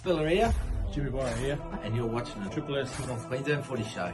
Spilla here, Jimmy Boyer here. and you're watching the Triple S North Queensland Footy Show.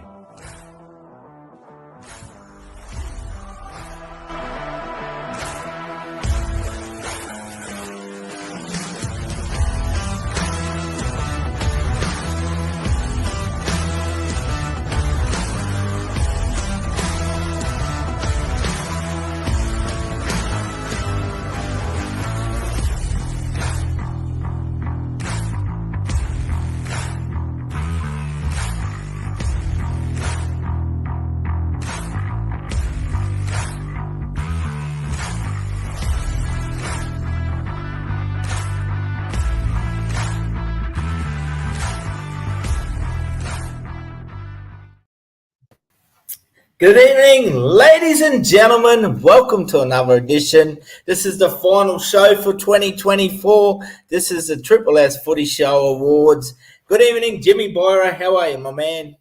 Good evening, ladies and gentlemen. Welcome to another edition. This is the final show for 2024. This is the Triple S Footy Show Awards. Good evening, Jimmy Boyer. How are you, my man?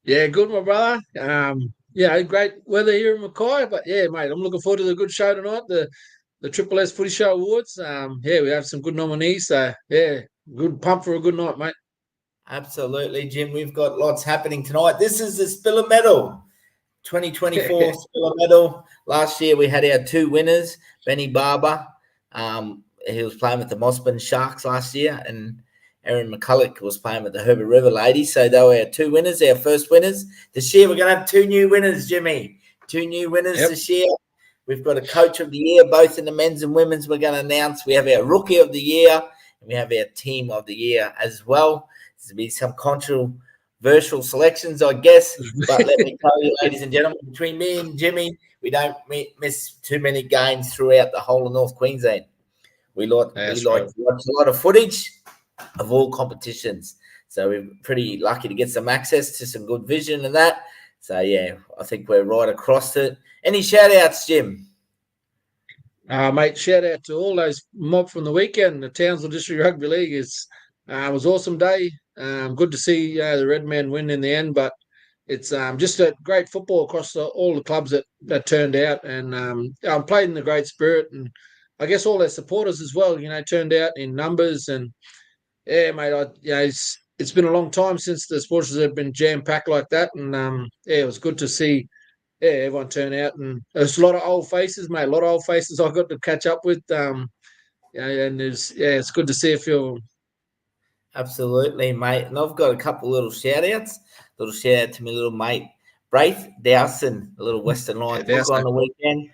Yeah, good, my brother. Great weather here in Mackay, but yeah, mate, I'm looking forward to the good show tonight, the Triple S Footy Show Awards. We have some good nominees, so yeah, good pump for a good night, mate. Absolutely, Jim. We've got lots happening tonight. This is the Spilla Medal, 2024 Spilla Medal. Last year we had our two winners, Benny Barber. He was playing with the Mossburn Sharks last year, and Aaron McCulloch was playing with the Herbert River Ladies. So they were our two winners, our first winners. This year we're going to have two new winners, Jimmy. Two new winners this year. We've got a Coach of the Year, both in the men's and women's. We're going to announce. We have our Rookie of the Year, and we have our Team of the Year as well. There'll be some controversial selections, I guess. But let me tell you, ladies and gentlemen, between me and Jimmy, we don't miss too many games throughout the whole of North Queensland. We like to watch a lot of footage of all competitions. So we're pretty lucky to get some access to some good vision and that. So, yeah, I think we're right across it. Any shout-outs, Jim? Mate, shout out to all those mob from the weekend. The Townsville District Rugby League it was an awesome day. Good to see the Red Men win in the end, but it's just a great football across all the clubs that turned out, and played in the great spirit, and I guess all their supporters as well. Turned out in numbers, and yeah, mate. It's been a long time since the sports have been jam packed like that, and it was good to see. Yeah, everyone turn out, and there's a lot of old faces, mate. A lot of old faces I got to catch up with. And it's good to see a few of them. Absolutely, mate. And I've got a couple little shout-outs. Little shout-out to my little mate, Braith Dowson, a little Western Line hooker on the weekend.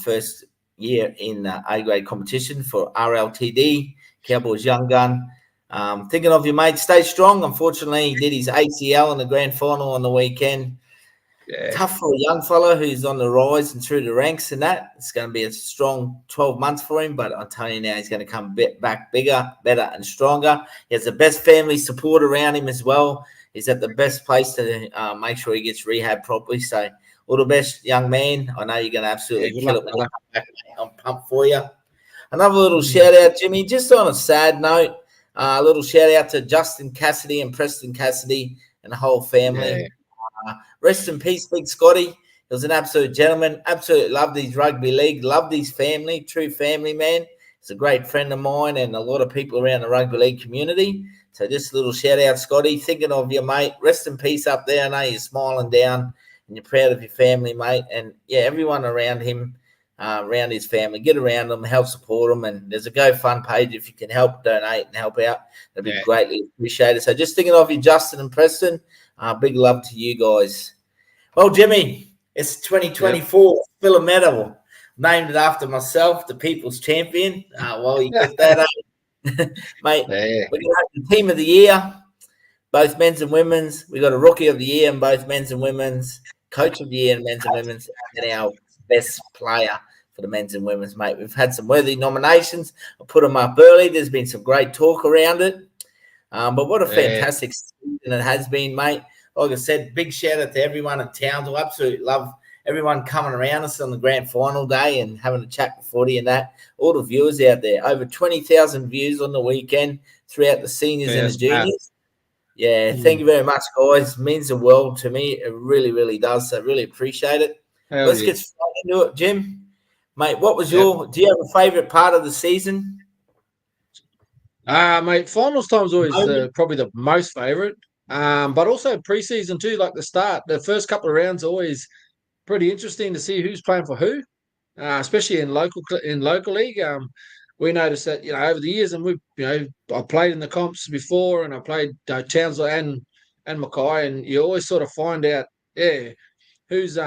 First year in A-grade competition for RLTD, Cowboys Young Gun. Thinking of you, mate. Stay strong. Unfortunately, he did his ACL in the grand final on the weekend. Yeah. Tough for a young fella who's on the rise and through the ranks and that. It's going to be a strong 12 months for him, but I'm telling you now, he's going to come back bigger, better, and stronger. He has the best family support around him as well. He's at the best place to make sure he gets rehab properly. So all the best, young man. I know you're going to absolutely kill it when you come back, mate. I'm pumped for you. Another little shout-out, Jimmy, just on a sad note, a little shout-out to Justin Cassidy and Preston Cassidy and the whole family. Yeah. Rest in peace, Big Scotty. He was an absolute gentleman. Absolutely loved his rugby league. Loved his family. True family man. He's a great friend of mine and a lot of people around the rugby league community. So just a little shout out, Scotty. Thinking of you, mate. Rest in peace up there. I know you're smiling down and you're proud of your family, mate. And yeah, everyone around him, around his family, get around them, help support them. And there's a GoFund page if you can help donate and help out. That'd be greatly appreciated. So just thinking of you, Justin and Preston. Big love to you guys. Well, Jimmy, it's 2024 Spilla Medal. Named it after myself, the People's Champion. While you get that up, mate, we're going to have the Team of the Year, both men's and women's. We got a Rookie of the Year in both men's and women's, Coach of the Year in men's and women's, and our best player for the men's and women's, mate. We've had some worthy nominations. I put them up early. There's been some great talk around it. But what a fantastic season it has been, mate. Like I said, big shout out to everyone in Townsville. Absolutely love everyone coming around us on the grand final day and having a chat with footy and that. All the viewers out there. Over 20,000 views on the weekend throughout the seniors and the juniors. Yeah, thank you very much, guys. It means the world to me. It really, really does. So I really appreciate it. Let's get straight into it, Jim. Mate, what was do you have a favourite part of the season? Mate, finals time's always probably the most favourite. But also preseason too, like the first couple of rounds are always pretty interesting to see who's playing for who, especially in local league. We noticed that over the years, and I played in the comps before, and I played Townsville and Mackay, and you always sort of find out, who's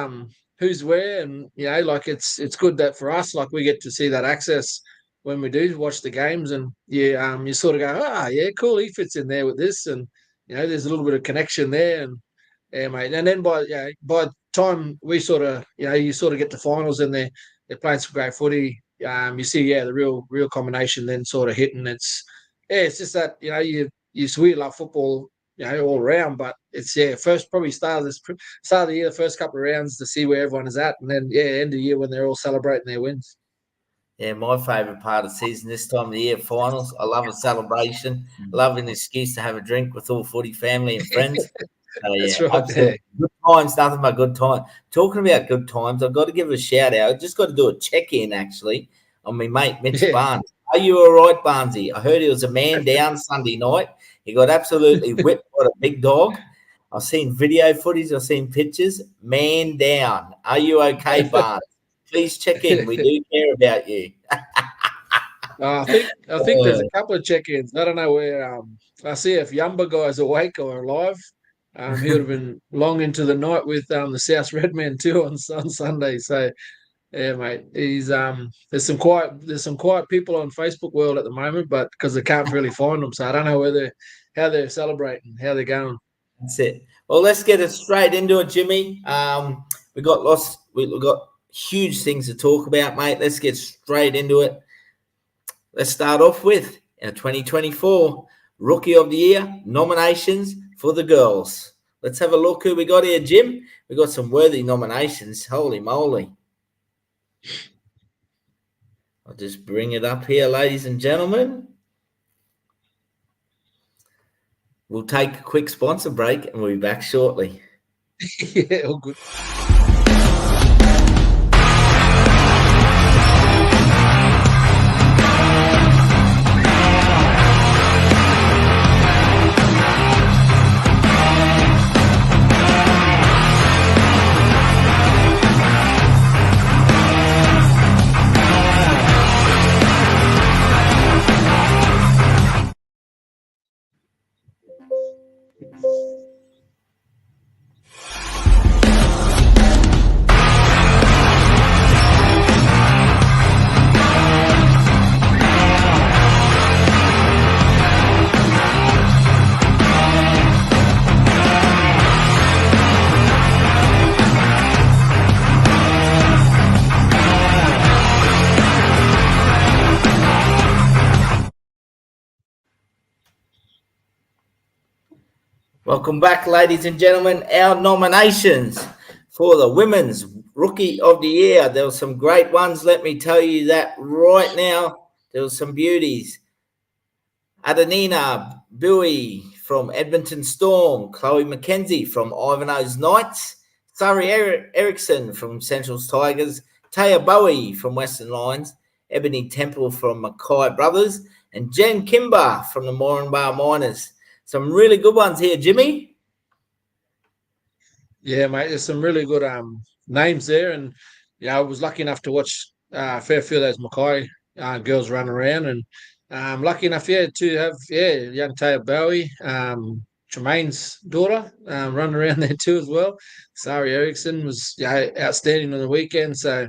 who's where, and like it's good that for us, like we get to see that access when we do watch the games, and you sort of go, yeah, cool, he fits in there with this, and there's a little bit of connection there, and yeah, mate. And then by the time we sort of you sort of get to finals and they're playing some great footy, you see the real combination then sort of hitting. It's just that you sweet love football all around, but it's first probably start of the year, the first couple of rounds to see where everyone is at, and then end of the year when they're all celebrating their wins. Yeah, my favourite part of the season, this time of the year, finals. I love a celebration, love an excuse to have a drink with all footy family and friends. That's right. Absolutely. Good times, nothing but good time. Talking about good times, I've got to give a shout out. I've just got to do a check-in, actually, on my mate, Mitch Barnes. Are you all right, Barnesy? I heard he was a man down Sunday night. He got absolutely whipped by a big dog. I've seen video footage. I've seen pictures. Man down. Are you okay, Barnes? Please check in. We do care about you. I think there's a couple of check-ins. I don't know where. I see if Yumba guy's awake or alive. He would have been long into the night with the South Redmen too on Sunday. So yeah, mate. He's there's some quiet people on Facebook world at the moment, but because they can't really find them, so I don't know how they're celebrating, how they're going. That's it. Well, let's get it straight into it, Jimmy. We got huge things to talk about, mate. Let's get straight into it. Let's start off with our 2024 Rookie of the Year nominations for the girls. Let's have a look who we got here, Jim. We got some worthy nominations. Holy moly. I'll just bring it up here, ladies and gentlemen. We'll take a quick sponsor break and we'll be back shortly. Yeah, all good. Welcome back, ladies and gentlemen. Our nominations for the Women's Rookie of the Year. There were some great ones, let me tell you that right now. There were some beauties. Adanina Bowie from Edmonton Storm, Chloe McKenzie from Ivanhoe's Knights, Sari Erickson from Central's Tigers, Taya Bowie from Western Lions, Ebony Temple from Mackay Brothers, and Jen Kimber from the Moranbah Miners. Some really good ones here, Jimmy. Yeah, mate, there's some really good names there, and I was lucky enough to watch a fair few of those Mackay girls run around, and lucky enough, to have young Taya Bowie, Tremaine's daughter, run around there too as well. Sari Erickson was outstanding on the weekend. So,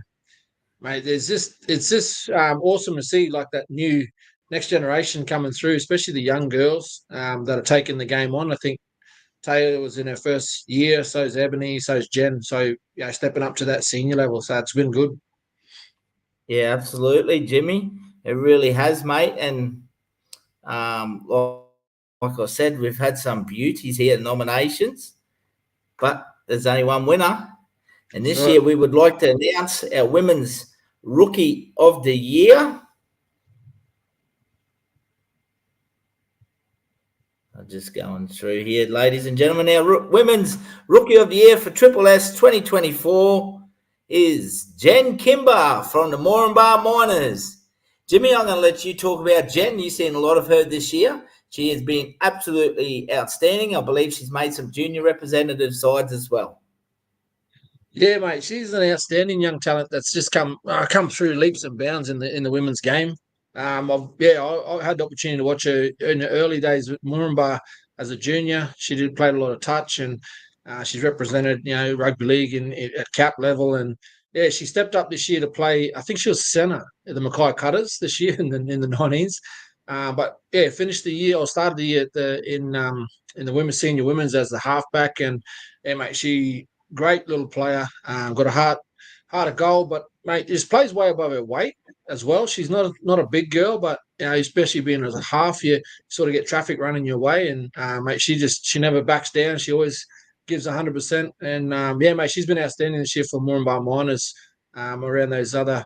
mate, it's just awesome to see like that new next generation coming through, especially the young girls that are taking the game on. I think Taya was in her first year, so is Ebony, so is Jen. So, stepping up to that senior level. So it's been good. Yeah, absolutely, Jimmy. It really has, mate. And like I said, we've had some beauties here, nominations, but there's only one winner. And this year we would like to announce our Women's Rookie of the Year. I'm just going through here, ladies and gentlemen. Our Women's Rookie of the Year for Triple S 2024 is Jen Kimber from the Moranbah Miners. Jimmy, I'm going to let you talk about Jen. You've seen a lot of her this year. She has been absolutely outstanding. I believe she's made some junior representative sides as well. Yeah, mate, she's an outstanding young talent that's just come through leaps and bounds in the women's game. I had the opportunity to watch her in the early days with Moranbah as a junior. She did play a lot of touch, and she's represented rugby league at cap level. And yeah, she stepped up this year to play. I think she was centre at the Mackay Cutters this year in the 19s. But yeah, finished the year or started the year in the women's senior women's as the halfback, and yeah, mate, she great little player. Got a heart of gold, but mate, just plays way above her weight as well. She's not a big girl, but especially being as a half, you sort of get traffic running your way. And mate, she never backs down. She always gives 100%. And yeah, mate, she's been outstanding this year for Moranbah Miners around those other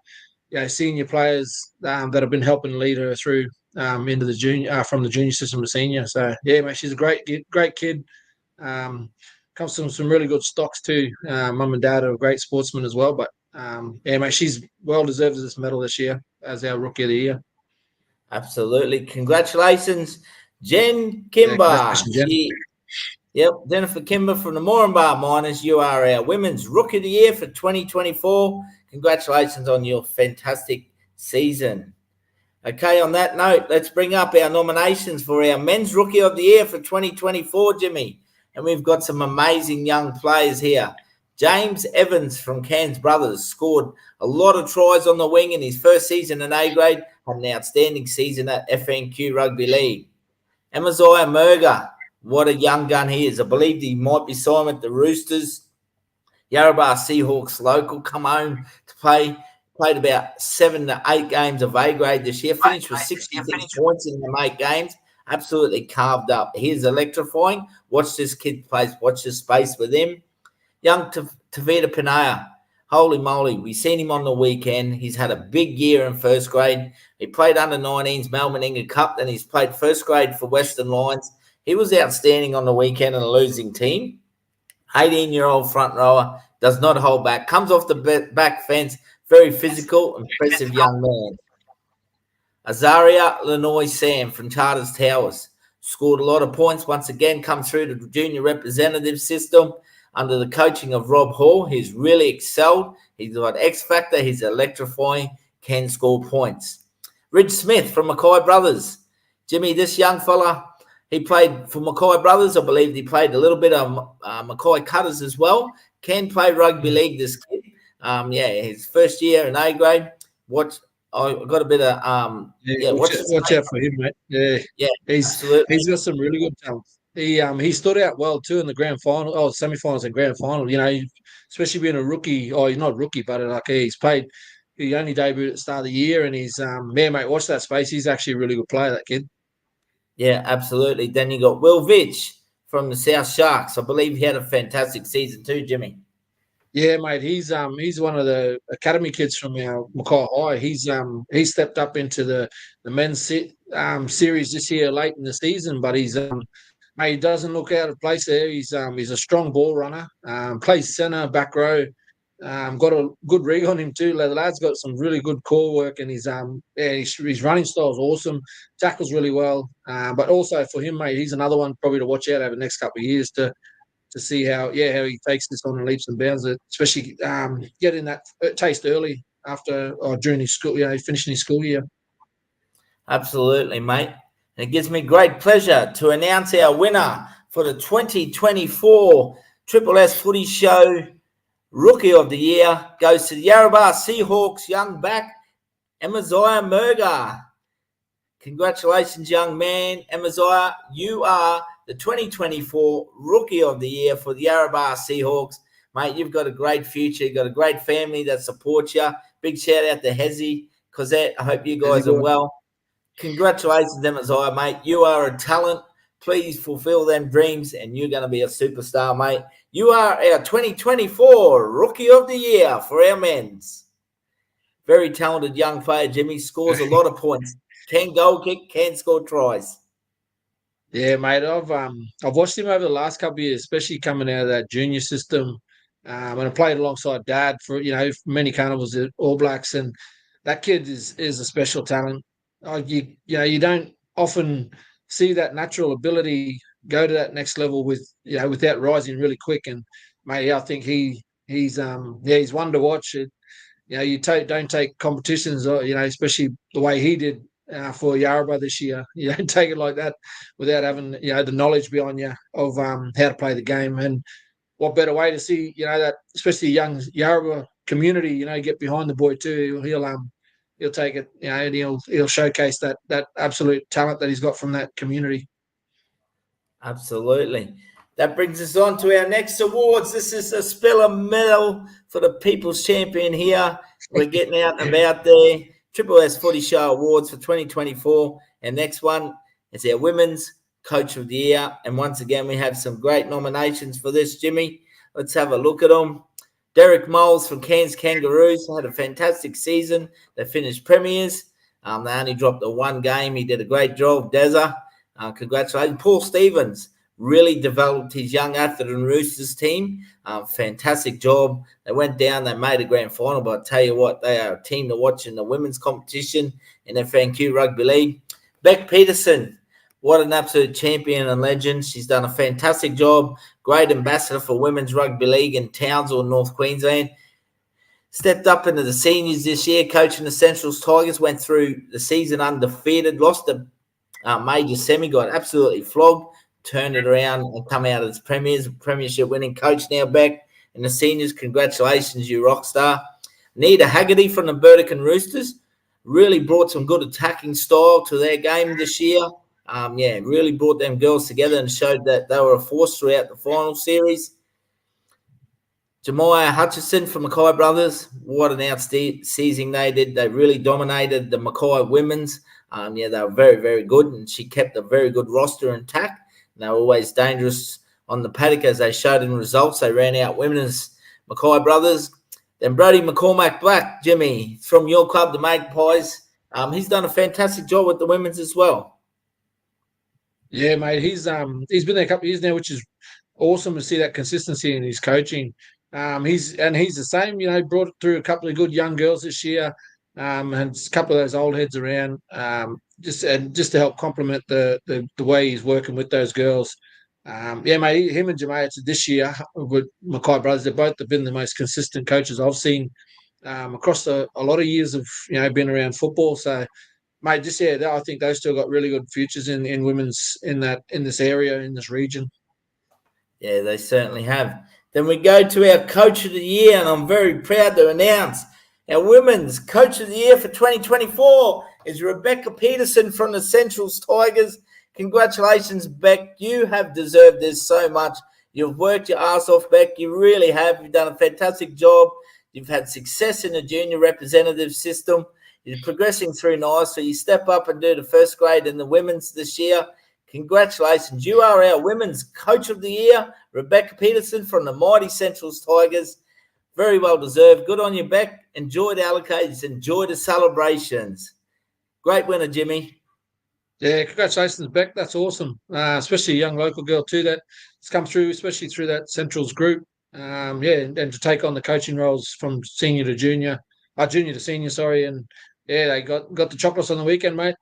senior players that have been helping lead her through into the junior from the junior system to senior. So yeah, mate, she's a great kid. Comes from some really good stocks too. Mum and dad are great sportsmen as well. But yeah, mate, she's well deserved this medal this year as our rookie of the year. Absolutely. Congratulations, Jen Kimber. Yeah, Jennifer Kimber from the Moranbah Miners. You are our Women's Rookie of the Year for 2024. Congratulations on your fantastic season. Okay, on that note, let's bring up our nominations for our Men's Rookie of the Year for 2024, Jimmy. And we've got some amazing young players here. James Evans from Cairns Brothers scored a lot of tries on the wing in his first season in A grade, had an outstanding season at FNQ Rugby League. Amaziah Murga, what a young gun he is. I believe he might be signed with the Roosters. Yarrabah Seahawks local, come home to play. Played about 7 to 8 games of A grade this year. Finished with 66 points in the 8 games. Absolutely carved up. He's electrifying. Watch this kid play. Watch the space with him. Young Tavita Panaya. Holy moly. We've seen him on the weekend. He's had a big year in first grade. He played under 19s Melbourne Inga Cup. Then he's played first grade for Western Lions. He was outstanding on the weekend in a losing team. 18-year-old front rower. Does not hold back. Comes off the back fence. Very physical, impressive young man. Azaria Lenoy Sam from Charters Towers. Scored a lot of points. Once again, come through the junior representative system under the coaching of Rob Hall. He's really excelled. He's got X factor. He's electrifying, can score points. Ridge Smith from Mackay Brothers. Jimmy, this young fella, he played for Mackay Brothers. I believe he played a little bit of Mackay Cutters as well. Can play rugby league, this kid. His first year in A grade. I got a bit of watch out for him, mate. He's got some really good talent. He stood out well too in the grand final, semi-finals and grand final. Especially being a rookie. Oh, he's not a rookie, but he's played. He only debuted at the start of the year, and he's mate. Watch that space. He's actually a really good player, that kid. Yeah, absolutely. Then you got Will Vitch from the South Sharks. I believe he had a fantastic season too, Jimmy. Yeah, mate. He's one of the academy kids from our Mackay High. He stepped up into the men's series this year late in the season, but mate, he doesn't look out of place there. He's a strong ball runner. Plays centre, back row. Got a good rig on him too. The lad's got some really good core work, and his running style is awesome. Tackles really well. But also for him, mate, he's another one probably to watch out over the next couple of years to see how he takes this on in leaps and bounds, especially getting that taste early after or during his school, finishing his school year. Absolutely, mate. And it gives me great pleasure to announce our winner for the 2024 Triple S Footy Show Rookie of the Year goes to the Yarrabah Seahawks young back, Amaziah Murga. Congratulations, young man. Amaziah, you are the 2024 Rookie of the Year for the Yarrabah Seahawks. Mate, you've got a great future. You've got a great family that supports you. Big shout out to Hezzy, Cosette. I hope you guys are well. Congratulations, Amaziah, mate. You are a talent. Please fulfill them dreams, and you're going to be a superstar, mate. You are our 2024 Rookie of the Year for our men's. Very talented young player, Jimmy. Scores a lot of points. Can goal kick, can score tries. Yeah, mate. I've watched him over the last couple of years, especially coming out of that junior system. And I played alongside Dad for many carnivals at All Blacks, and that kid is a special talent. You don't often see that natural ability go to that next level without rising really quick. And mate, I think he's one to watch. You don't take competitions, especially the way he did for Yarrabah this year. You don't take it like that without having the knowledge behind you of how to play the game. And what better way to see that, especially young Yarrabah community, get behind the boy too. He'll take it, and he'll showcase that absolute talent that he's got from that community. Absolutely. That brings us on to our next awards. This is a Spilla Medal for the People's Champion here. We're getting out and about there. Triple S Footy Show Awards for 2024. And next one is our Women's Coach of the Year. And once again, we have some great nominations for this, Jimmy. Let's have a look at them. Derek Moles from Cairns Kangaroos had a fantastic season. They finished premiers. They only dropped the one game. He did a great job. Deza, congratulations. Paul Stevens really developed his young Atherton Roosters team. Fantastic job. They went down. They made a grand final. But I tell you what, they are a team to watch in the women's competition in FNQ Rugby League. Beck Peterson, what an absolute champion and legend. She's done a fantastic job. Great ambassador for Women's Rugby League in Townsville, North Queensland. Stepped up into the seniors this year, coaching the Centrals Tigers. Went through the season undefeated. Lost the major semi, got absolutely flogged. Turned it around and come out as premiers, premiership winning coach now, Beck. And the seniors, congratulations, you rock star. Nita Haggerty from the Burdekin Roosters really brought some good attacking style to their game this year. Really brought them girls together and showed that they were a force throughout the final series. Jemiah Hutchison from Mackay Brothers, what an outstanding season they did. They really dominated the Mackay women's. They were very, very good, and she kept a very good roster intact. They were always dangerous on the paddock, as they showed in results. They ran out women's Mackay Brothers. Then Brody McCormack Black, Jimmy, from your club, the Magpies. He's done a fantastic job with the women's as well. Yeah, mate. He's been there a couple of years now, which is awesome to see that consistency in his coaching. He's the same. Brought through a couple of good young girls this year, and a couple of those old heads around. Just to help complement the way he's working with those girls. Mate. Him and Jemiah this year with Mackay Brothers, they both have been the most consistent coaches I've seen across a lot of years of being around football. So, mate, I think those two got really good futures in women's in this area, in this region. Yeah, they certainly have. Then we go to our Coach of the Year, and I'm very proud to announce our Women's Coach of the Year for 2024 is Rebecca Peterson from the Centrals Tigers. Congratulations, Beck. You have deserved this so much. You've worked your ass off, Beck. You really have. You've done a fantastic job. You've had success in the junior representative system. You're progressing through nice, so you step up and do the first grade in the women's this year. Congratulations. You are our Women's Coach of the Year, Rebecca Peterson from the mighty Centrals Tigers. Very well deserved. Good on you, Beck. Enjoy the allocations. Enjoy the celebrations. Great winner, Jimmy. Yeah, congratulations, Beck. That's awesome. Especially a young local girl too that's come through, especially through that Centrals group. And to take on the coaching roles from senior to junior, junior to senior, sorry. And yeah, they got the chocolates on the weekend, mate.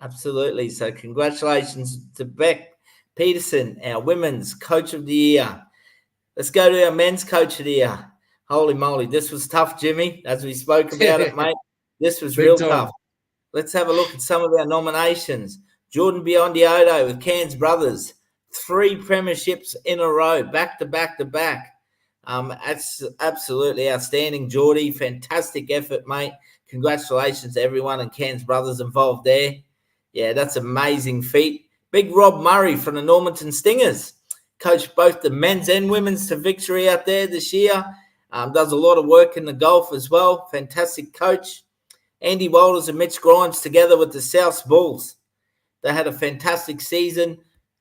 Absolutely. So congratulations to Beck Peterson, our Women's Coach of the Year. Let's go to our Men's Coach of the Year. Holy moly, this was tough, Jimmy, as we spoke about it, mate. This was real tough. Let's have a look at some of our nominations. Jordan Biondioto with Cairns Brothers. 3 premierships in a row, back to back to back. That's absolutely outstanding, Geordie. Fantastic effort, mate. Congratulations to everyone in Cairns Brothers involved there. Yeah, that's amazing feat. Big Rob Murray from the Normanton Stingers. Coached both the men's and women's to victory out there this year. Does a lot of work in the golf as well. Fantastic coach. Andy Walters and Mitch Grimes together with the South Bulls. They had a fantastic season.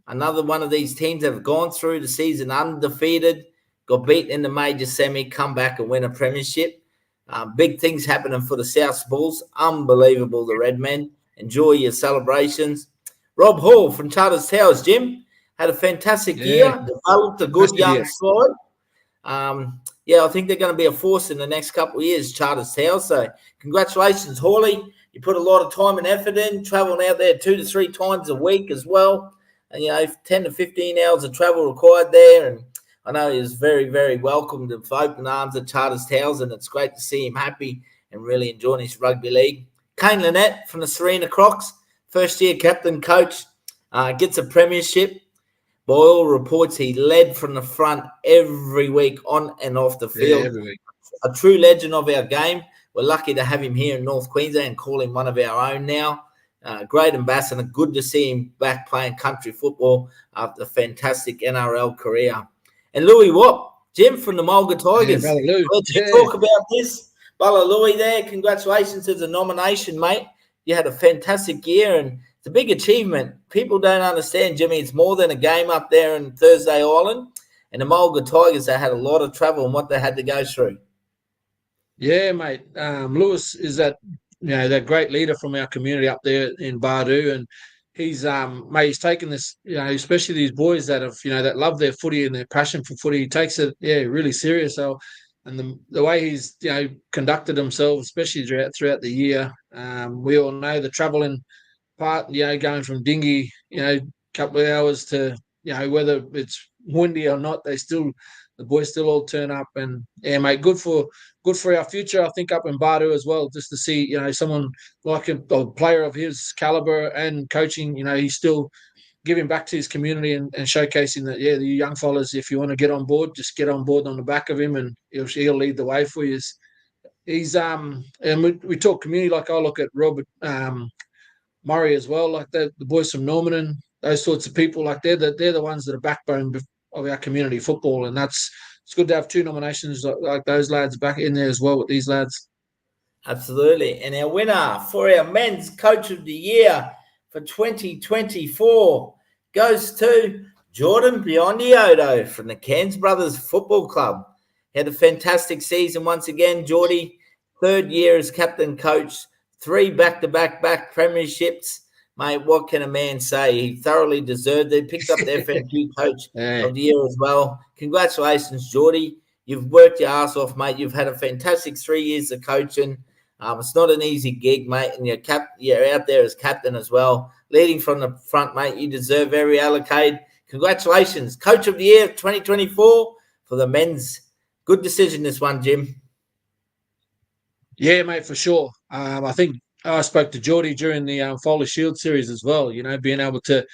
Another one of these teams that have gone through the season undefeated, got beaten in the major semi, come back and win a premiership. Big things happening for the South Bulls. Unbelievable, the Red Men. Enjoy your celebrations. Rob Hall from Charters Towers, Jim, had a fantastic year. Developed a good young squad. I think they're going to be a force in the next couple of years, Charters Towers. So congratulations, Hawley. You put a lot of time and effort in, traveling out there 2 to 3 times a week as well. And, 10 to 15 hours of travel required there. And I know he was very, very welcomed with open arms at Charters Towers, and it's great to see him happy and really enjoying his rugby league. Kane Lynette from the Serena Crocs, first-year captain coach, gets a premiership. By all reports, he led from the front every week on and off the field. Yeah, every week. A true legend of our game. We're lucky to have him here in North Queensland and call him one of our own now. Great ambassador. Good to see him back playing country football after a fantastic NRL career. And Louis Watt, Jim from the Mulga Tigers. Yeah, Lou. Let's talk about this. Bella Louis there. Congratulations to the nomination, mate. You had a fantastic year, and it's a big achievement. People don't understand, Jimmy. It's more than a game up there in Thursday Island. And the Mulga Tigers, they had a lot of trouble and what they had to go through. Yeah, mate. Lewis is that great leader from our community up there in Bardu, and he's he's taken this, especially these boys that have that love their footy and their passion for footy. He takes it really serious. So, and the way he's conducted himself, especially throughout the year, we all know the travelling part. Going from Dingy, couple of hours to whether it's windy or not, the boys still all turn up, and mate, good for our future. I think up in Bardu as well, just to see someone like a player of his caliber and coaching. He's still giving back to his community and showcasing that the young fellas, if you want to get on board, just get on board on the back of him, and he'll lead the way for you. He's and we talk community, like I look at Robert Murray as well, like the boys from Normanton, those sorts of people, like they're the ones that are backbone of our community football, and it's good to have 2 nominations like those lads back in there as well with these lads. Absolutely. And our winner for our men's coach of the year for 2024 goes to Jordan Biondioto from the Cairns Brothers Football Club. He had a fantastic season once again, Geordie. 3rd year as captain coach, 3 back-to-back premierships. Mate, what can a man say? He thoroughly deserved it. Picked up the FNQ coach of the year as well. Congratulations, Geordie. You've worked your ass off, mate. You've had a fantastic 3 years of coaching. It's not an easy gig, mate, and you're out there as captain as well. Leading from the front, mate. You deserve every accolade. Congratulations. Coach of the year 2024 for the men's. Good decision, this one, Jim. Yeah, mate, for sure. I think I spoke to Geordie during the Foley Shield series as well, being able to,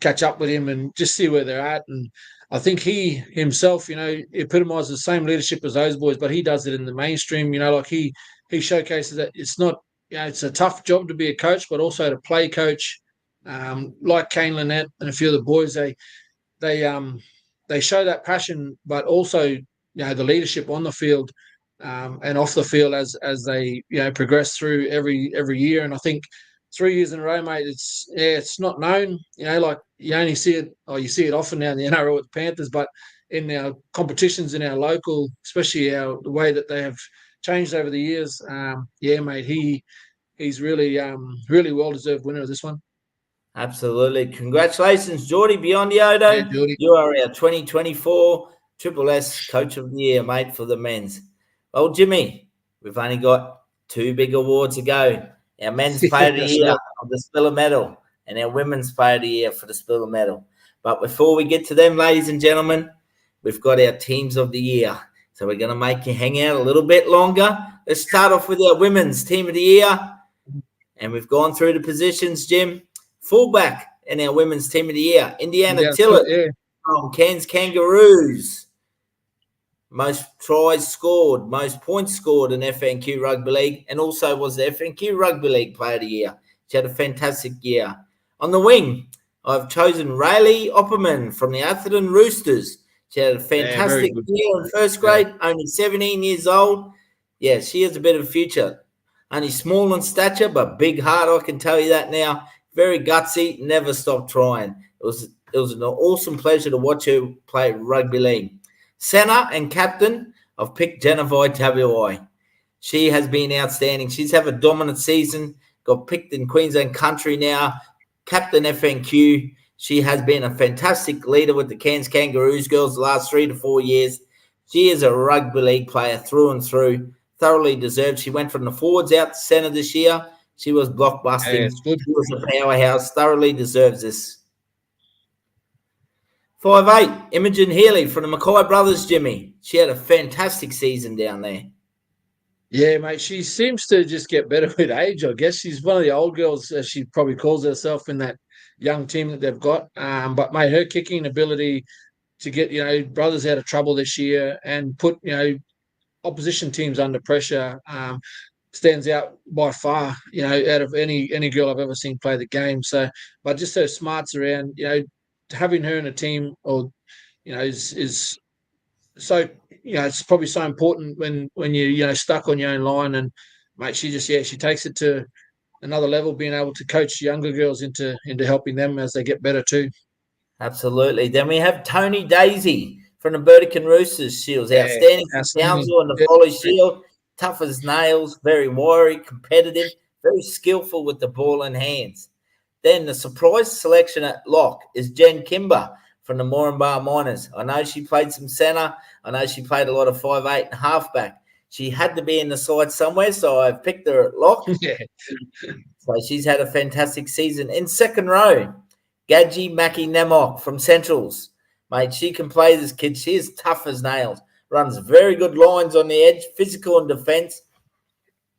catch up with him and just see where they're at. And I think he himself, epitomises the same leadership as those boys, but he does it in the mainstream, like he showcases that it's not, it's a tough job to be a coach, but also to play coach, like Kane Lynette and a few of the boys, they show that passion, but also, the leadership on the field, and off the field as they progress through every year. And I think 3 years in a row, mate, it's not known. Like you only see it, or you see it often now in the NRL with the Panthers, but in our competitions in our local, especially the way that they have changed over the years. Mate, he's really well deserved winner of this one. Absolutely, congratulations, Geordie Biondioto. Yeah, Geordie. You are our 2024 Triple S Coach of the Year, mate, for the men's. Well, Jimmy, we've only got 2 big awards to go. Our men's player of the year of the Spilla medal and our women's player of the year for the Spilla medal. But before we get to them, ladies and gentlemen, we've got our teams of the year. So we're going to make you hang out a little bit longer. Let's start off with our women's team of the year. And we've gone through the positions, Jim. Fullback in our women's team of the year, Indiana Tillett from Cairns Kangaroos. Most tries scored, most points scored in FNQ Rugby League, and also was the FNQ Rugby League Player of the Year. She had a fantastic year. On the wing, I've chosen Rayleigh Opperman from the Atherton Roosters. She had a fantastic year in first grade, only 17 years old. Yeah, she has a bit of a future. Only small in stature, but big heart, I can tell you that now. Very gutsy, never stopped trying. It was an awesome pleasure to watch her play rugby league. Centre and captain, I've picked Genevieve WI. She has been outstanding. She's had a dominant season, got picked in Queensland country now, captain FNQ. She has been a fantastic leader with the Cairns Kangaroos girls the last 3 to 4 years. She is a rugby league player through and through, thoroughly deserved. She went from the forwards out to centre this year. She was blockbusting. it's good. She was a powerhouse, thoroughly deserves this. 5'8", Imogen Healy from the Mackay brothers, Jimmy. She had a fantastic season down there. Yeah, mate, she seems to just get better with age, I guess. She's one of the old girls, as she probably calls herself, in that young team that they've got. But, mate, her kicking ability to get, brothers out of trouble this year and put, opposition teams under pressure stands out by far, out of any girl I've ever seen play the game. So, but just her smarts around, having her in a team is so it's probably so important when you're stuck on your own line. And mate, she takes it to another level, being able to coach younger girls into helping them as they get better too. Absolutely. Then we have Tony Daisy from the Burdekin Roosters. She was outstanding for Townsville and the Foley Shield. Tough as nails, very wiry, competitive, very skillful with the ball in hands. Then the surprise selection at lock is Jen Kimber from the Moranbah Miners. I know she played some centre. I know she played a lot of 5'8" and halfback. She had to be in the side somewhere, so I've picked her at lock. Yeah. So she's had a fantastic season. In second row, Gadji Mackie Nemok from Centrals. Mate, she can play this kid. She is tough as nails. Runs very good lines on the edge, physical in defence.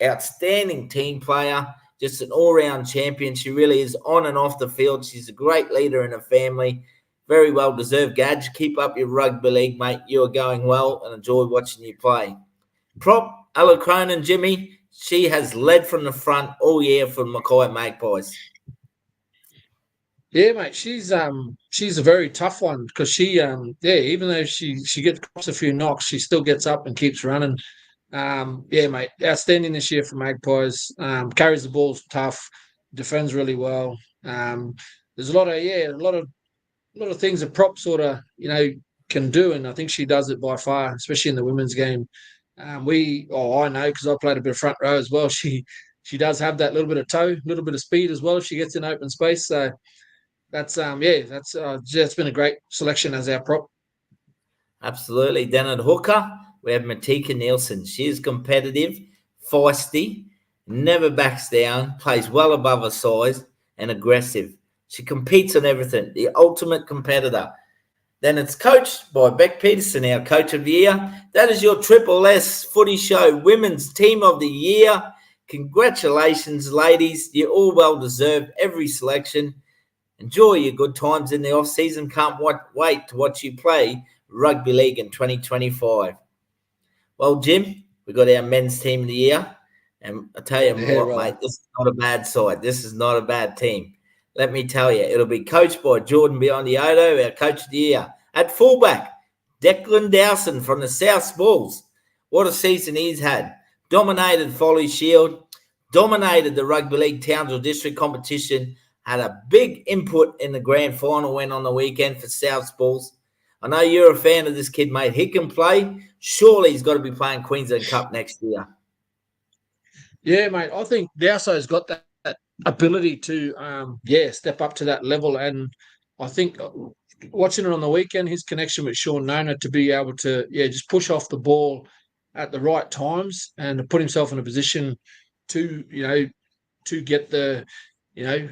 Outstanding team player. Just an all-round champion. She really is on and off the field. She's a great leader in her family. Very well deserved, Gadge. Keep up your rugby league, mate. You are going well and enjoy watching you play. Prop, Ella Cronin, Jimmy. She has led from the front all year for Mackay Magpies. Yeah, mate, she's a very tough one because even though she gets a few knocks, she still gets up and keeps running. Yeah, mate, outstanding this year for Magpies. Carries the balls tough, defends really well. There's a lot of things that prop sort of can do, and I think she does it by far, especially in the women's game. I know because I played a bit of front row as well. She does have that little bit of toe, little bit of speed as well if she gets in open space. So that's been a great selection as our prop. Absolutely. Then at hooker, we have Matika Nielsen. She is competitive, feisty, never backs down, plays well above her size, and aggressive. She competes on everything, the ultimate competitor. Then it's coached by Beck Peterson, our Coach of the Year. That is your Triple S Footy Show Women's Team of the Year. Congratulations, ladies. You're all well deserved, every selection. Enjoy your good times in the off-season. Can't wait to watch you play rugby league in 2025. Well, Jim, we got our men's team of the year. And I tell you mate, this is not a bad side. This is not a bad team. Let me tell you, it'll be coached by Jordan Biondi-Odo, our Coach of the Year. At fullback, Declan Dowson from the South Bulls. What a season he's had. Dominated Foley Shield, dominated the Rugby League Townsville District competition, had a big input in the grand final win on the weekend for South Bulls. I know you're a fan of this kid, mate. He can play. Surely he's got to be playing Queensland Cup next year. Yeah, mate. I think Dowso's got that ability to, step up to that level. And I think watching it on the weekend, his connection with Sean Nona to be able to, just push off the ball at the right times and to put himself in a position to, to get the,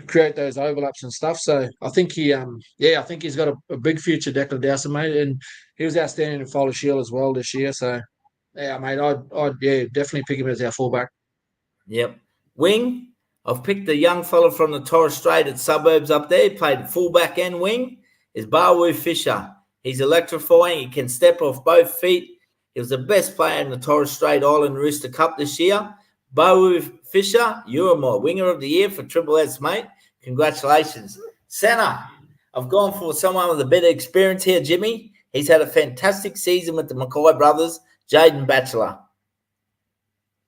create those overlaps and stuff. So I think I think he's got a big future, Declan Dowson, mate. And he was outstanding in Foley Shield as well this year. So, yeah, mate, I'd definitely pick him as our fullback. Yep. Wing, I've picked a young fella from the Torres Strait at suburbs up there. He played fullback and wing. Is Bawu Fisher. He's electrifying. He can step off both feet. He was the best player in the Torres Strait Island Rooster Cup this year. Bawu Fisher, you're my winger of the year for Triple S, mate. Congratulations. Centre, I've gone for someone with a bit of experience here, Jimmy. He's had a fantastic season with the Mackay brothers, Jaden Batchelor.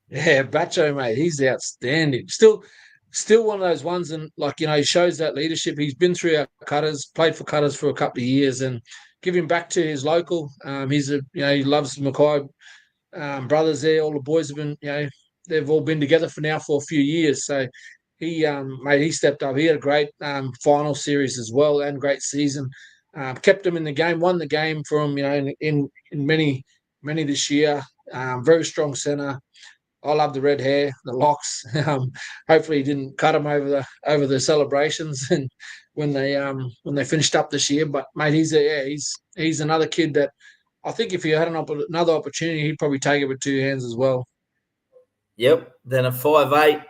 Yeah, Batcho, mate, he's outstanding. Still one of those ones, and he shows that leadership. He's been through our Cutters, played for Cutters for a couple of years, and giving back to his local. He loves Mackay brothers there. All the boys have been, they've all been together for a few years. So he stepped up. He had a great final series as well and great season. Kept him in the game, won the game for him, in many many this year. Very strong centre. I love the red hair, the locks. Hopefully, he didn't cut him over the celebrations and when they finished up this year. But mate, he's another kid that I think if he had another opportunity, he'd probably take it with two hands as well. Yep. Then a 5'8",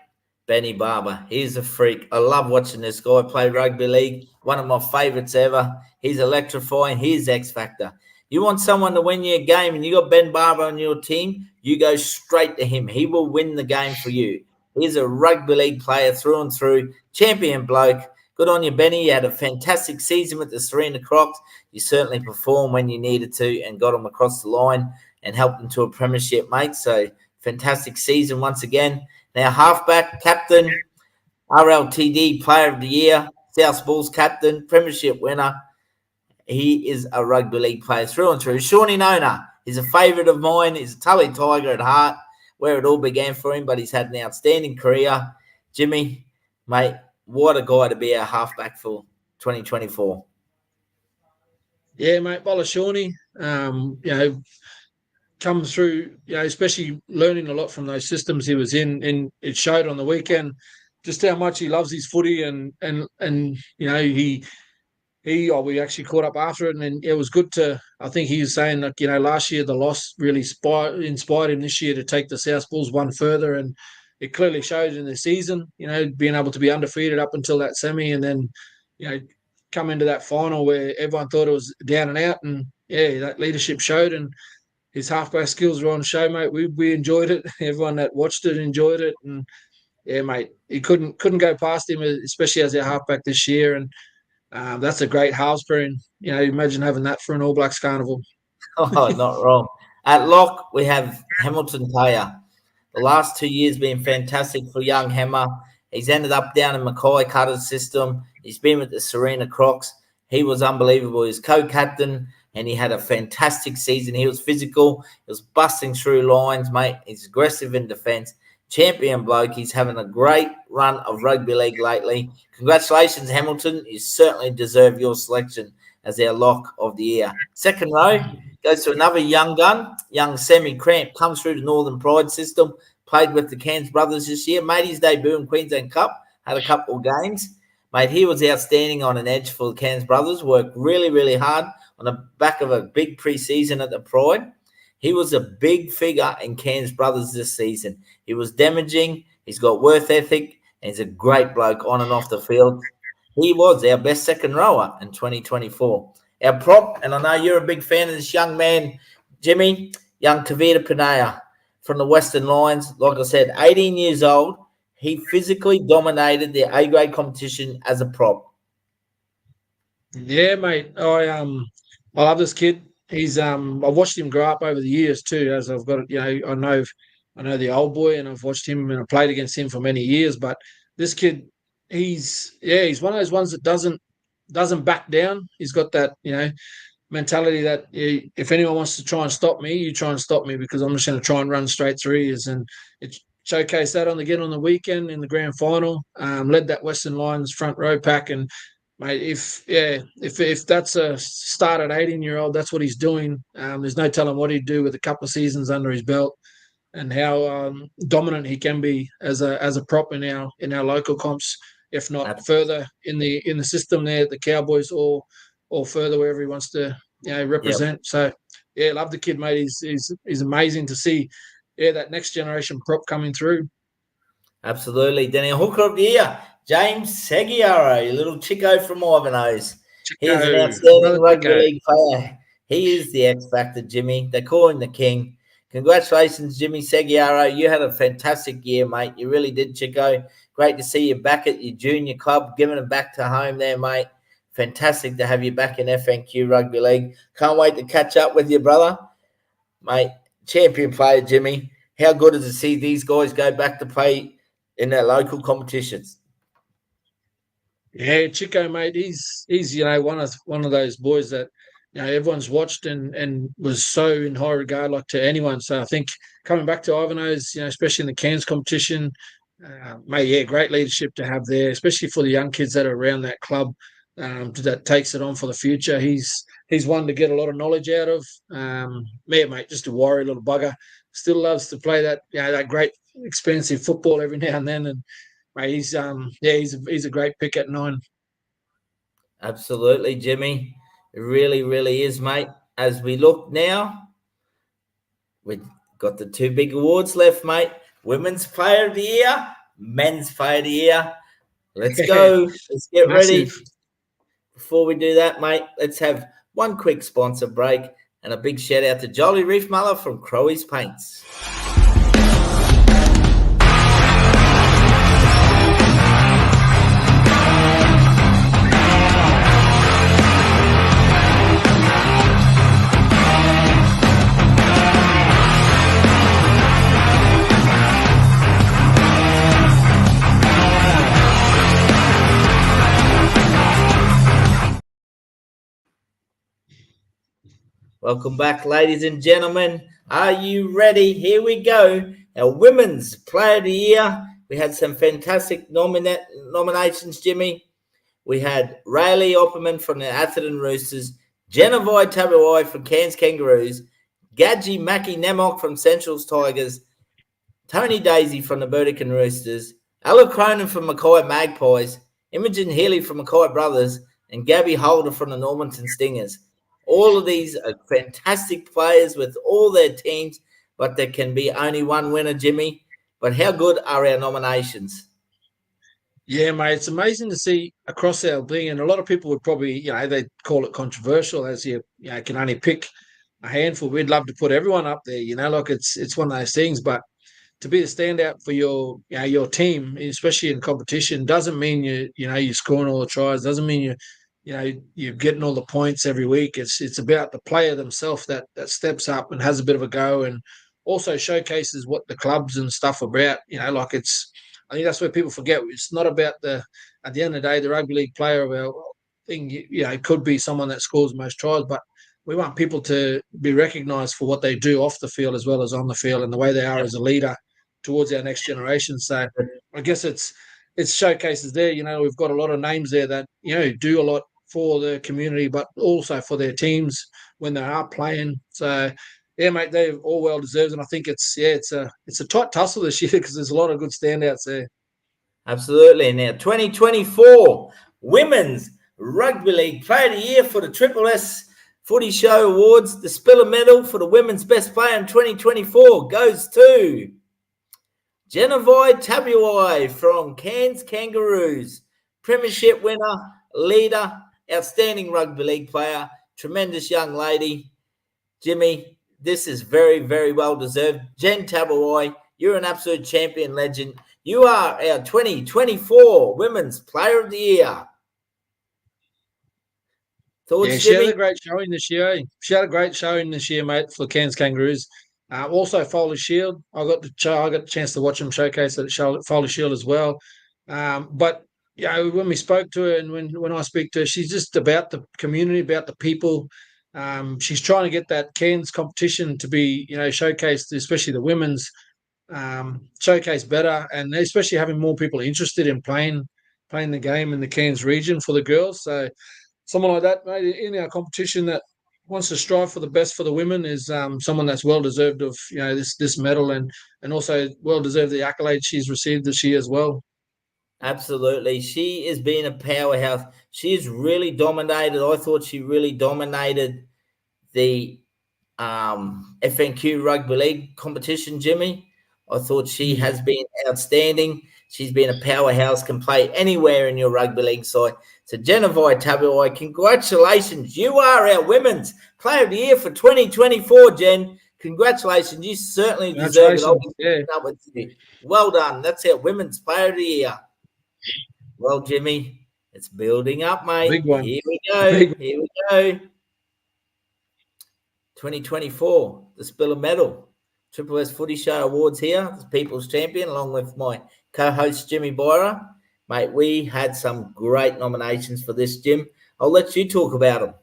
Benny Barber. He's a freak. I love watching this guy play rugby league. One of my favourites ever. He's electrifying. He's X Factor. You want someone to win you a game and you got Ben Barber on your team, you go straight to him. He will win the game for you. He's a rugby league player through and through. Champion bloke. Good on you, Benny. You had a fantastic season with the Serena Crocs. You certainly performed when you needed to and got them across the line and helped them to a premiership, mate. So fantastic season once again. Now, halfback, captain, RLTD Player of the Year, South Bulls captain, premiership winner. He is a rugby league player through and through. Shawnee Nona is a favourite of mine. He's a Tully Tiger at heart, where it all began for him, but he's had an outstanding career. Jimmy, mate, what a guy to be our halfback for 2024. Yeah, mate, Bola Shawnee, comes through, especially learning a lot from those systems he was in, and it showed on the weekend just how much he loves his footy, and we actually caught up after it, and it was good to. I think he was saying that last year the loss really inspired him this year to take the South Bulls one further, and it clearly showed in the season. Being able to be undefeated up until that semi, and then come into that final where everyone thought it was down and out, and that leadership showed, and his halfback skills were on show, mate. We enjoyed it. Everyone that watched it enjoyed it, and yeah, mate, he couldn't go past him, especially as our halfback this year, and. That's a great house pairing. Imagine having that for an All Blacks carnival. Oh, not wrong. At lock, we have Hamilton Taylor. The last 2 years been fantastic for young Hammer. He's ended up down in Mackay Cutter's system. He's been with the Serena Crocs. He was unbelievable. He's co-captain, and he had a fantastic season. He was physical. He was busting through lines, mate. He's aggressive in defence. Champion bloke. He's having a great run of rugby league lately. Congratulations, Hamilton. You certainly deserve your selection as our lock of the year. Second row goes to another young gun, young Sammy Cramp. Comes through the Northern Pride system. Played with the Cairns brothers this year. Made his debut in Queensland Cup. Had a couple of games. Mate, he was outstanding on an edge for the Cairns brothers. Worked really, really hard on the back of a big pre-season at the Pride. He was a big figure in Cairns brothers this season. He was damaging. He's got worth ethic. And he's a great bloke on and off the field. He was our best second rower in 2024. Our prop, and I know you're a big fan of this young man, Jimmy, young Tavita Panaya from the Western Lions. Like I said, 18 years old. He physically dominated the A-grade competition as a prop. Yeah, mate. I love this kid. He's I've watched him grow up over the years too. As I've got, I know the old boy, and I've watched him and I played against him for many years. But this kid, he's one of those ones that doesn't back down. He's got that mentality that if anyone wants to try and stop me, you try and stop me, because I'm just going to try and run straight through his. And it showcased that on the weekend in the grand final. Led that Western Lions front row pack, and mate, if that's a start at 18-year-old, that's what he's doing. There's no telling what he'd do with a couple of seasons under his belt, and how dominant he can be as a prop in our local comps, if not further in the system there at the Cowboys, or further wherever he wants to represent. Yep. So yeah, love the kid, mate. He's amazing to see. Yeah, that next generation prop coming through. Absolutely. Then a hooker of the year, James Seguiaro, little Chico from Ivanhoe's. He is an outstanding rugby league player. He is the X Factor, Jimmy. They call him the King. Congratulations, Jimmy Seguiaro. You had a fantastic year, mate. You really did, Chico. Great to see you back at your junior club, giving it back to home there, mate. Fantastic to have you back in FNQ Rugby League. Can't wait to catch up with you, brother. Mate, champion player, Jimmy. How good is it to see these guys go back to play in their local competitions? Yeah, Chico, mate, he's one of those boys that everyone's watched and was so in high regard, like, to anyone. So I think coming back to Ivanhoe's, especially in the Cairns competition, mate, yeah, great leadership to have there, especially for the young kids that are around that club, that takes it on for the future. He's he's one to get a lot of knowledge out of. Mate, just a worry little bugger. Still loves to play that that great expensive football every now and then. And mate, he's a great pick at 9. Absolutely, Jimmy. It really, really is, mate. As we look now, we've got the 2 big awards left, mate. Women's Player of the Year, Men's Player of the Year. Let's go. Let's get ready. Before we do that, mate, let's have one quick sponsor break and a big shout out to Jolly Reef Muller from Crowy's Paints. Welcome back, ladies and gentlemen. Are you ready? Here we go. Our Women's Player of the Year. We had some fantastic nominations, Jimmy. We had Rayleigh Opperman from the Atherton Roosters, Genevieve Tabuai from Cairns Kangaroos, Gadji Mackie Nemok from Central's Tigers, Tony Daisy from the Burdekin Roosters, Ella Cronin from Mackay Magpies, Imogen Healy from Mackay Brothers, and Gabby Holder from the Normanton Stingers. All of these are fantastic players with all their teams, but there can be only one winner, Jimmy. But how good are our nominations? Yeah, mate, it's amazing to see across our thing, and a lot of people would probably, they call it controversial, as you can only pick a handful. We'd love to put everyone up there, like it's one of those things, but to be a standout for your team, especially in competition, doesn't mean you're scoring all the tries. Doesn't mean you're getting all the points every week. It's about the player themselves that steps up and has a bit of a go, and also showcases what the clubs and stuff are about. I think that's where people forget. It's not about at the end of the day, the rugby league player of our thing. It could be someone that scores most tries, but we want people to be recognised for what they do off the field as well as on the field, and the way they are as a leader towards our next generation. So I guess it's showcases there. We've got a lot of names there that do a lot for the community, but also for their teams when they are playing. So yeah, mate, they're all well deserved, and I think it's a tight tussle this year because there's a lot of good standouts there. Absolutely. Now, 2024 Women's Rugby League Player of the Year for the Triple S Footy Show Awards. The Spilla Medal for the Women's Best Player in 2024 goes to Genevieve Tabuai from Cairns Kangaroos. Premiership winner, leader, outstanding rugby league player, tremendous young lady. Jimmy, this is very, very well deserved. Jen Tabuai, you're an absolute champion legend. You are our 2024 Women's Player of the Year. Thoughts, she had a great showing this year. She had a great showing this year, mate, for Cairns Kangaroos. Also, Foley Shield. I got the chance to watch them showcase at Foley Shield as well. But when we spoke to her and when I speak to her, she's just about the community, about the people. She's trying to get that Cairns competition to be, showcased, especially the women's, showcased better, and especially having more people interested in playing the game in the Cairns region for the girls. So someone like that, mate, in our competition that wants to strive for the best for the women is someone that's well deserved of this medal, and also well deserved the accolades she's received this year as well. Absolutely. She is being a powerhouse. She's really dominated. I thought she really dominated the FNQ Rugby League competition, Jimmy. I thought she has been outstanding. She's been a powerhouse, can play anywhere in your rugby league side. So Genevieve Tabuai, congratulations. You are our Women's Player of the Year for 2024, Jen. Congratulations. You certainly deserve it. I'll be up with you. Well done. That's our Women's Player of the Year. Well, Jimmy, it's building up, mate. Big one. Here we go. Here we go. 2024, the Spiller Medal. Triple S Footy Show Awards here. The People's Champion, along with my co-host, Jimmy Boyer. Mate, we had some great nominations for this, Jim. I'll let you talk about them.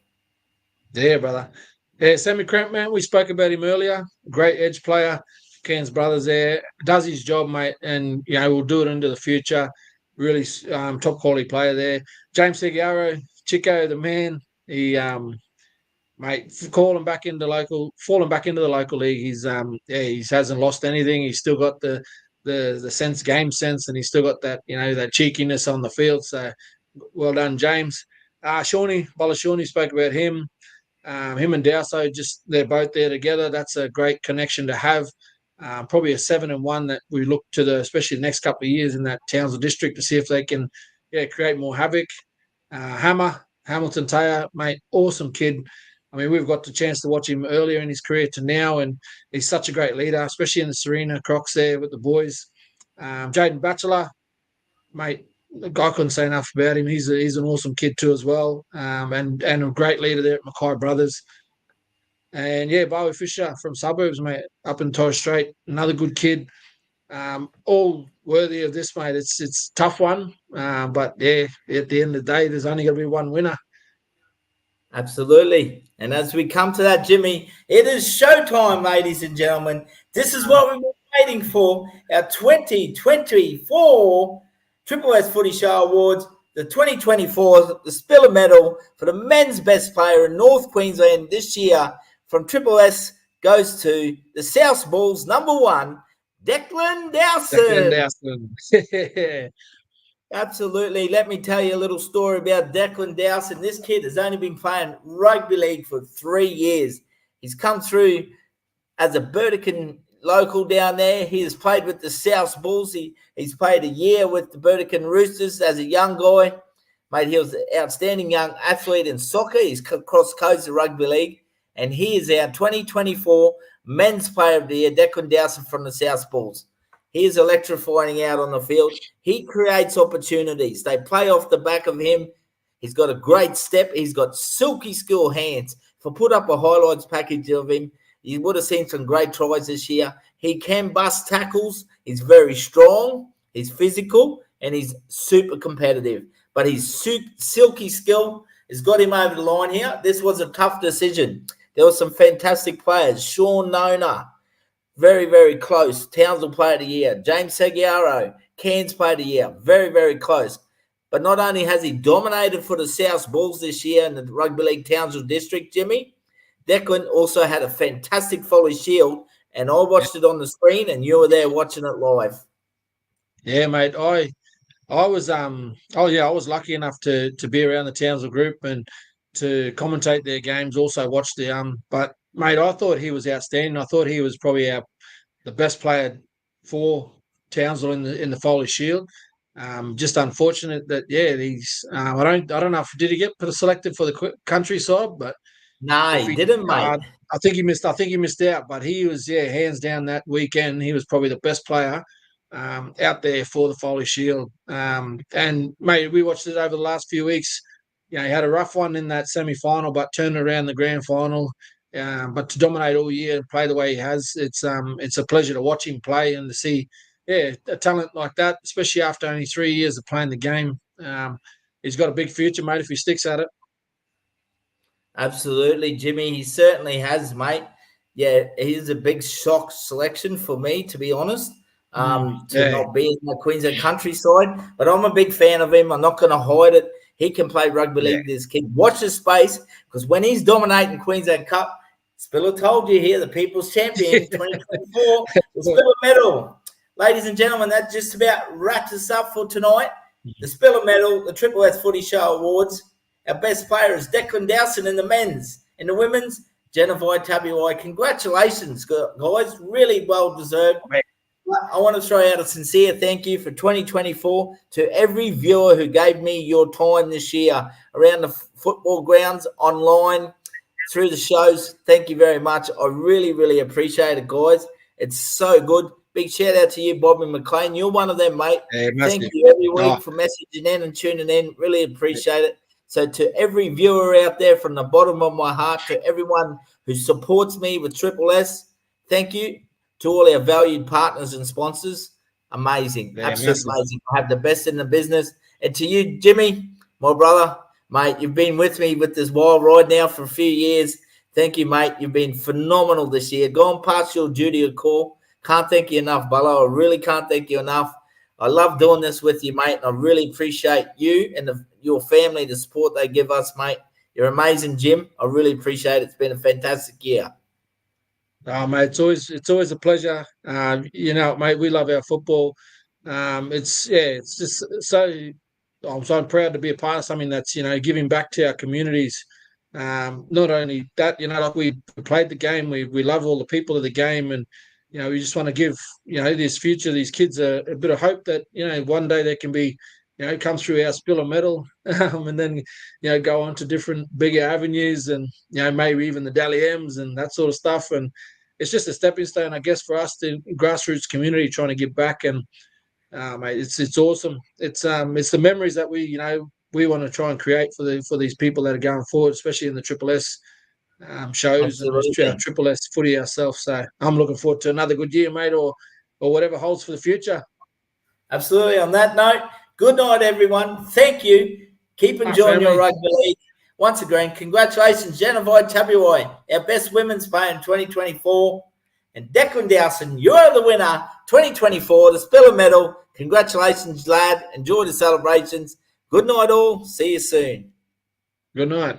Yeah, brother. Yeah, Sammy Cramp, man, we spoke about him earlier. Great edge player. Cairns Brothers there. Does his job, mate, and, we'll do it into the future. Really top quality player there. James Seguiaro, Chico, the man. mate, falling back into the local league. He hasn't lost anything. He's still got the game sense, and he's still got that that cheekiness on the field. So well done, James. Shawnee spoke about him. Him and Dowso, they're both there together. That's a great connection to have. Probably a 7-1 that we look to especially the next couple of years in that Townsville district to see if they can create more havoc. Hamilton Taya, mate, awesome kid. I mean, we've got the chance to watch him earlier in his career to now, and he's such a great leader, especially in the Serena Crocs there with the boys. Jaden Batchelor, mate, the guy couldn't say enough about him. He's an awesome kid too as well, and a great leader there at Mackay Brothers. And Bowie Fisher from Suburbs, mate, up in Torres Strait, another good kid. All worthy of this, mate. It's a tough one, but at the end of the day, there's only going to be one winner. Absolutely. And as we come to that, Jimmy, it is showtime, ladies and gentlemen. This is what we've been waiting for, our 2024 Triple S Footy Show Awards, the 2024, the Spilla Medal for the men's best player in North Queensland this year from Triple S goes to the South Bulls #1, Declan Dowson. Absolutely. Let me tell you a little story about Declan Dowson. This kid has only been playing rugby league for 3 years. He's come through as a Burdekin local down there. He has played with the South Bulls. He's played a year with the Burdekin Roosters as a young guy. Mate, he was an outstanding young athlete in soccer. He's crossed codes of rugby league. And he is our 2024 Men's Player of the Year, Declan Dowson from the South Bulls. He is electrifying out on the field. He creates opportunities. They play off the back of him. He's got a great step. He's got silky skill hands. If I put up a highlights package of him, you would have seen some great tries this year. He can bust tackles. He's very strong. He's physical, and he's super competitive. But his silky skill has got him over the line here. This was a tough decision. There were some fantastic players. Sean Nona, very, very close. Townsville Player of the Year. James Seguiaro, Cairns Player of the Year. Very, very close. But not only has he dominated for the South Bulls this year in the Rugby League Townsville District, Jimmy, Declan also had a fantastic Foley Shield, and I watched it on the screen, and you were there watching it live. Yeah, mate. I was I was lucky enough to be around the Townsville group and to commentate their games. Also watch but mate, I thought he was outstanding. I thought he was probably the best player for Townsville in the Foley Shield. Just unfortunate that he's I don't know if did he get selected for the countryside, but no, he didn't, mate. I think he missed out, but he was hands down that weekend. He was probably the best player out there for the Foley Shield. And mate, we watched it over the last few weeks. He had a rough one in that semi-final, but turned around the grand final. But to dominate all year and play the way he has, it's a pleasure to watch him play and to see, a talent like that, especially after only 3 years of playing the game. He's got a big future, mate, if he sticks at it. Absolutely, Jimmy. He certainly has, mate. Yeah, he's a big shock selection for me, to be honest, to not be in the Queensland countryside. But I'm a big fan of him. I'm not going to hide it. He can play rugby league, this kid. Watch his space, because when he's dominating Queensland Cup, Spilla told you here, the People's Champion 2024, the Spilla Medal. Ladies and gentlemen, that just about wraps us up for tonight. The Spilla Medal, the Triple S Footy Show Awards. Our best player is Declan Dowson in the men's. In the women's, Jennifer Tabuai. Congratulations, guys. Really well deserved. I want to throw out a sincere thank you for 2024 to every viewer who gave me your time this year around the football grounds, online, through the shows. Thank you very much. I really, really appreciate it, guys. It's so good. Big shout out to you, Bobby McLean. You're one of them, mate. Thank you every week for messaging in and tuning in. Really appreciate it. So to every viewer out there, from the bottom of my heart, to everyone who supports me with Triple S, thank you. To all our valued partners and sponsors, amazing, absolutely amazing. I have the best in the business. And to you, Jimmy, my brother, mate, you've been with me with this wild ride now for a few years. Thank you, mate. You've been phenomenal this year. Gone past your duty of call. Can't thank you enough, Bella. I really can't thank you enough. I love doing this with you, mate. And I really appreciate you and your family, the support they give us, mate. You're amazing, Jim. I really appreciate it. It's been a fantastic year. Oh, mate, it's always a pleasure. Mate, we love our football. It's just so. I'm so proud to be a part of something that's giving back to our communities. Not only that, like we played the game, we love all the people of the game, and we just want to give this future, these kids a bit of hope that one day they can be come through our Spilla medal, and then go on to different bigger avenues, and maybe even the Dally M's and that sort of stuff. And it's just a stepping stone, I guess, for us, the grassroots community trying to give back. And mate, it's awesome. It's the memories that we want to try and create for these people that are going forward, especially in the Triple S shows. Absolutely. And our Triple S footy ourselves. So I'm looking forward to another good year, mate, or whatever holds for the future. Absolutely. On that note, good night, everyone. Thank you. Keep enjoying your rugby league. Once again, congratulations, Genevieve Tabuai, our best women's player in 2024. And Declan Dowson, you are the winner, 2024, the Spiller medal. Congratulations, lad. Enjoy the celebrations. Good night, all. See you soon. Good night.